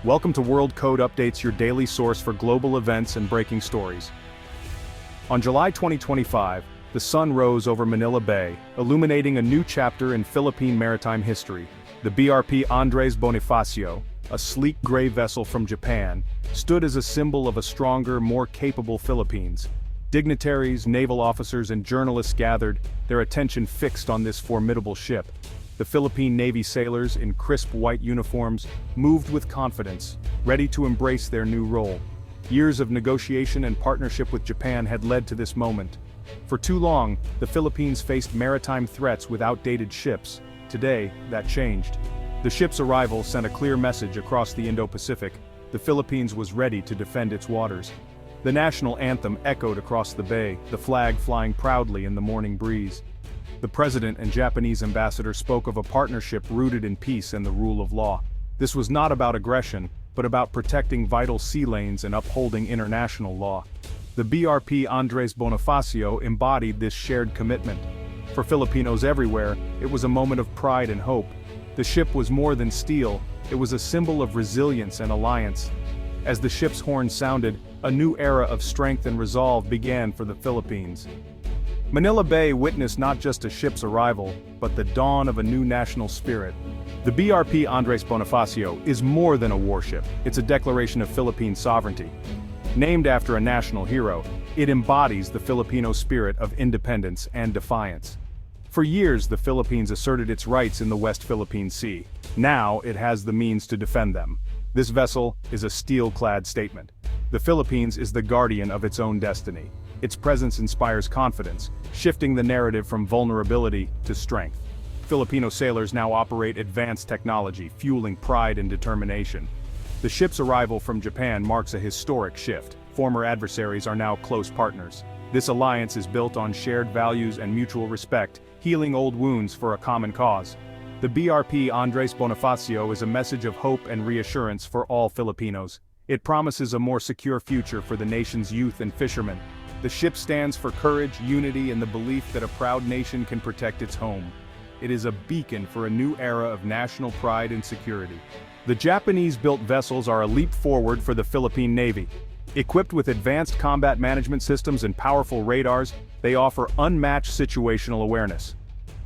Welcome to World Code Updates, your daily source for global events and breaking stories. On July 2025, the sun rose over Manila Bay, illuminating a new chapter in Philippine maritime history. The BRP Andres Bonifacio, a sleek gray vessel from Japan, stood as a symbol of a stronger, more capable Philippines. Dignitaries, naval officers, and journalists gathered, their attention fixed on this formidable ship. The Philippine Navy sailors, in crisp white uniforms, moved with confidence, ready to embrace their new role. Years of negotiation and partnership with Japan had led to this moment. For too long, the Philippines faced maritime threats with outdated ships. Today, that changed. The ship's arrival sent a clear message across the Indo-Pacific: the Philippines was ready to defend its waters. The national anthem echoed across the bay, the flag flying proudly in the morning breeze. The president and Japanese ambassador spoke of a partnership rooted in peace and the rule of law. This was not about aggression, but about protecting vital sea lanes and upholding international law. The BRP Andres Bonifacio embodied this shared commitment. For Filipinos everywhere, it was a moment of pride and hope. The ship was more than steel, it was a symbol of resilience and alliance. As the ship's horn sounded, a new era of strength and resolve began for the Philippines. Manila Bay witnessed not just a ship's arrival, but the dawn of a new national spirit. The BRP Andres Bonifacio is more than a warship, it's a declaration of Philippine sovereignty. Named after a national hero, it embodies the Filipino spirit of independence and defiance. For years, the Philippines asserted its rights in the West Philippine Sea. Now, it has the means to defend them. This vessel is a steel-clad statement. The Philippines is the guardian of its own destiny. Its presence inspires confidence, shifting the narrative from vulnerability to strength. Filipino sailors now operate advanced technology, fueling pride and determination. The ship's arrival from Japan marks a historic shift. Former adversaries are now close partners. This alliance is built on shared values and mutual respect, healing old wounds for a common cause. The BRP Andres Bonifacio is a message of hope and reassurance for all Filipinos. It promises a more secure future for the nation's youth and fishermen. The ship stands for courage, unity, and the belief that a proud nation can protect its home. It is a beacon for a new era of national pride and security. The Japanese-built vessels are a leap forward for the Philippine Navy. Equipped with advanced combat management systems and powerful radars, they offer unmatched situational awareness.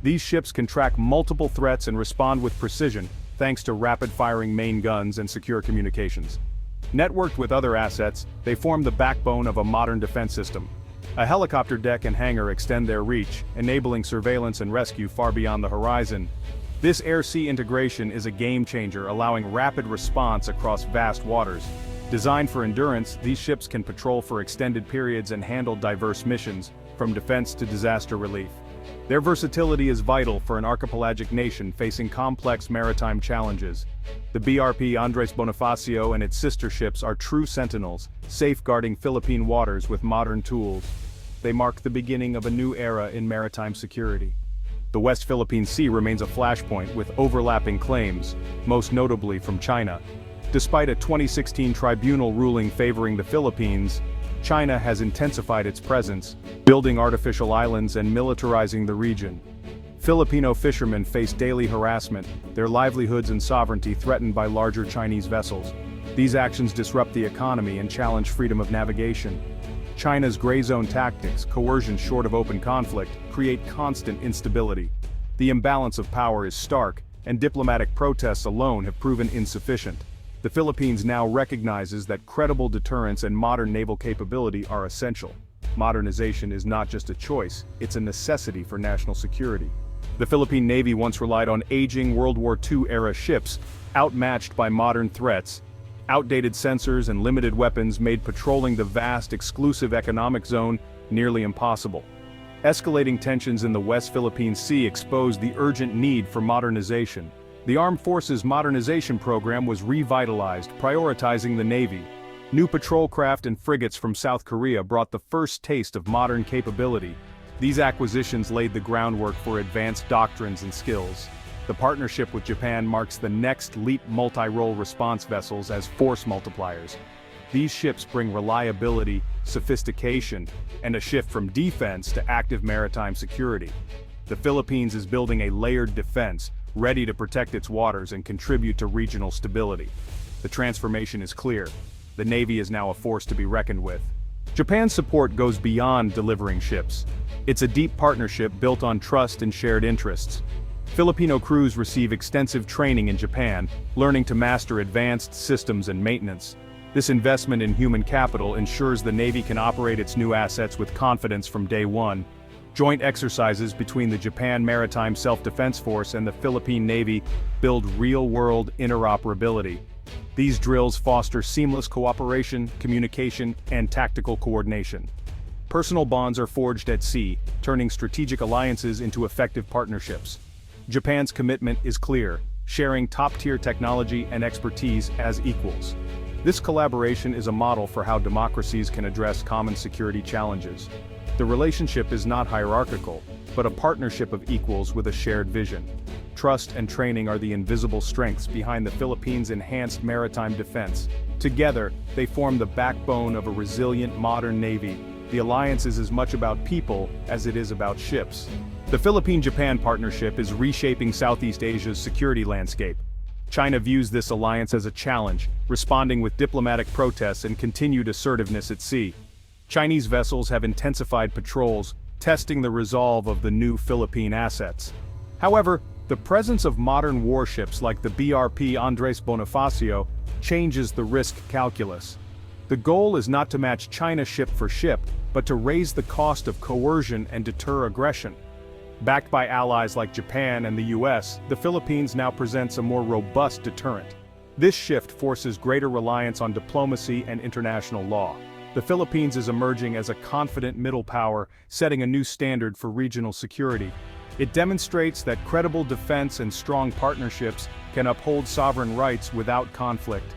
These ships can track multiple threats and respond with precision, thanks to rapid-firing main guns and secure communications. Networked with other assets, they form the backbone of a modern defense system. A helicopter deck and hangar extend their reach, enabling surveillance and rescue far beyond the horizon. This air-sea integration is a game-changer, allowing rapid response across vast waters. Designed for endurance, these ships can patrol for extended periods and handle diverse missions, from defense to disaster relief. Their versatility is vital for an archipelagic nation facing complex maritime challenges. The BRP Andres Bonifacio and its sister ships are true sentinels, safeguarding Philippine waters with modern tools. They mark the beginning of a new era in maritime security. The West Philippine Sea remains a flashpoint with overlapping claims, most notably from China. Despite a 2016 tribunal ruling favoring the Philippines, China has intensified its presence, building artificial islands and militarizing the region. Filipino fishermen face daily harassment, their livelihoods and sovereignty threatened by larger Chinese vessels. These actions disrupt the economy and challenge freedom of navigation. China's gray zone tactics, coercion short of open conflict, create constant instability. The imbalance of power is stark, and diplomatic protests alone have proven insufficient. The Philippines now recognizes that credible deterrence and modern naval capability are essential. Modernization is not just a choice, it's a necessity for national security. The Philippine Navy once relied on aging World War II-era ships, outmatched by modern threats. Outdated sensors and limited weapons made patrolling the vast, exclusive economic zone nearly impossible. Escalating tensions in the West Philippine Sea exposed the urgent need for modernization. The Armed Forces Modernization Program was revitalized, prioritizing the Navy. New patrol craft and frigates from South Korea brought the first taste of modern capability. These acquisitions laid the groundwork for advanced doctrines and skills. The partnership with Japan marks the next leap multi-role response vessels as force multipliers. These ships bring reliability, sophistication, and a shift from defense to active maritime security. The Philippines is building a layered defense, ready to protect its waters and contribute to regional stability. The transformation is clear. The Navy is now a force to be reckoned with. Japan's support goes beyond delivering ships. It's a deep partnership built on trust and shared interests. Filipino crews receive extensive training in Japan, learning to master advanced systems and maintenance. This investment in human capital ensures the Navy can operate its new assets with confidence from day one. Joint exercises between the Japan Maritime Self-Defense Force and the Philippine Navy build real-world interoperability. These drills foster seamless cooperation, communication, and tactical coordination. Personal bonds are forged at sea, turning strategic alliances into effective partnerships. Japan's commitment is clear, sharing top-tier technology and expertise as equals. This collaboration is a model for how democracies can address common security challenges. The relationship is not hierarchical, but a partnership of equals with a shared vision. Trust and training are the invisible strengths behind the Philippines' enhanced maritime defense. Together, they form the backbone of a resilient modern navy. The alliance is as much about people as it is about ships. The Philippine-Japan partnership is reshaping Southeast Asia's security landscape. China views this alliance as a challenge, responding with diplomatic protests and continued assertiveness at sea. Chinese vessels have intensified patrols, testing the resolve of the new Philippine assets. However, the presence of modern warships like the BRP Andres Bonifacio changes the risk calculus. The goal is not to match China ship for ship, but to raise the cost of coercion and deter aggression. Backed by allies like Japan and the US, the Philippines now presents a more robust deterrent. This shift forces greater reliance on diplomacy and international law. The Philippines is emerging as a confident middle power, setting a new standard for regional security. It demonstrates that credible defense and strong partnerships can uphold sovereign rights without conflict.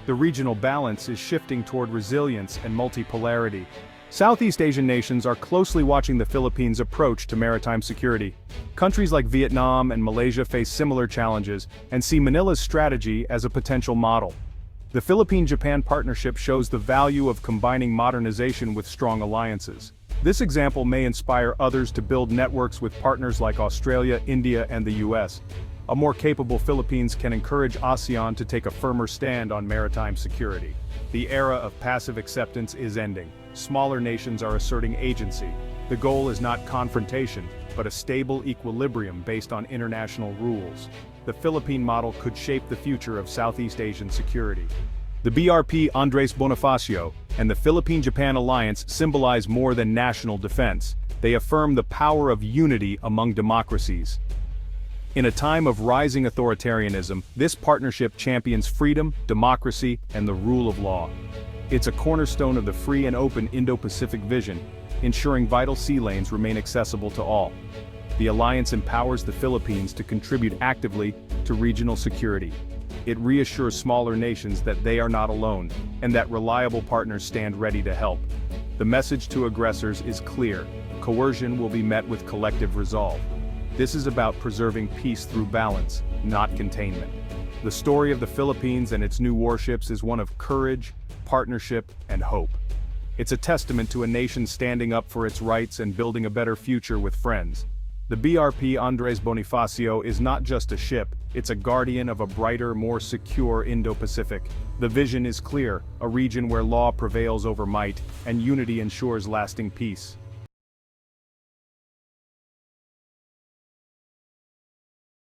The regional balance is shifting toward resilience and multipolarity. Southeast Asian nations are closely watching the Philippines' approach to maritime security. Countries like Vietnam and Malaysia face similar challenges and see Manila's strategy as a potential model. The Philippine-Japan partnership shows the value of combining modernization with strong alliances. This example may inspire others to build networks with partners like Australia, India, and the US. A more capable Philippines can encourage ASEAN to take a firmer stand on maritime security. The era of passive acceptance is ending. Smaller nations are asserting agency. The goal is not confrontation, but a stable equilibrium based on international rules. The Philippine model could shape the future of Southeast Asian security. The BRP Andres Bonifacio and the Philippine-Japan alliance symbolize more than national defense. They affirm the power of unity among democracies. In a time of rising authoritarianism, this partnership champions freedom, democracy, and the rule of law. It's a cornerstone of the free and open Indo-Pacific vision, ensuring vital sea lanes remain accessible to all. The alliance empowers the Philippines to contribute actively to regional security. It reassures smaller nations that they are not alone, and that reliable partners stand ready to help. The message to aggressors is clear: coercion will be met with collective resolve. This is about preserving peace through balance, not containment. The story of the Philippines and its new warships is one of courage, partnership, and hope. It's a testament to a nation standing up for its rights and building a better future with friends. The BRP Andres Bonifacio is not just a ship, it's a guardian of a brighter, more secure Indo-Pacific. The vision is clear: a region where law prevails over might, and unity ensures lasting peace.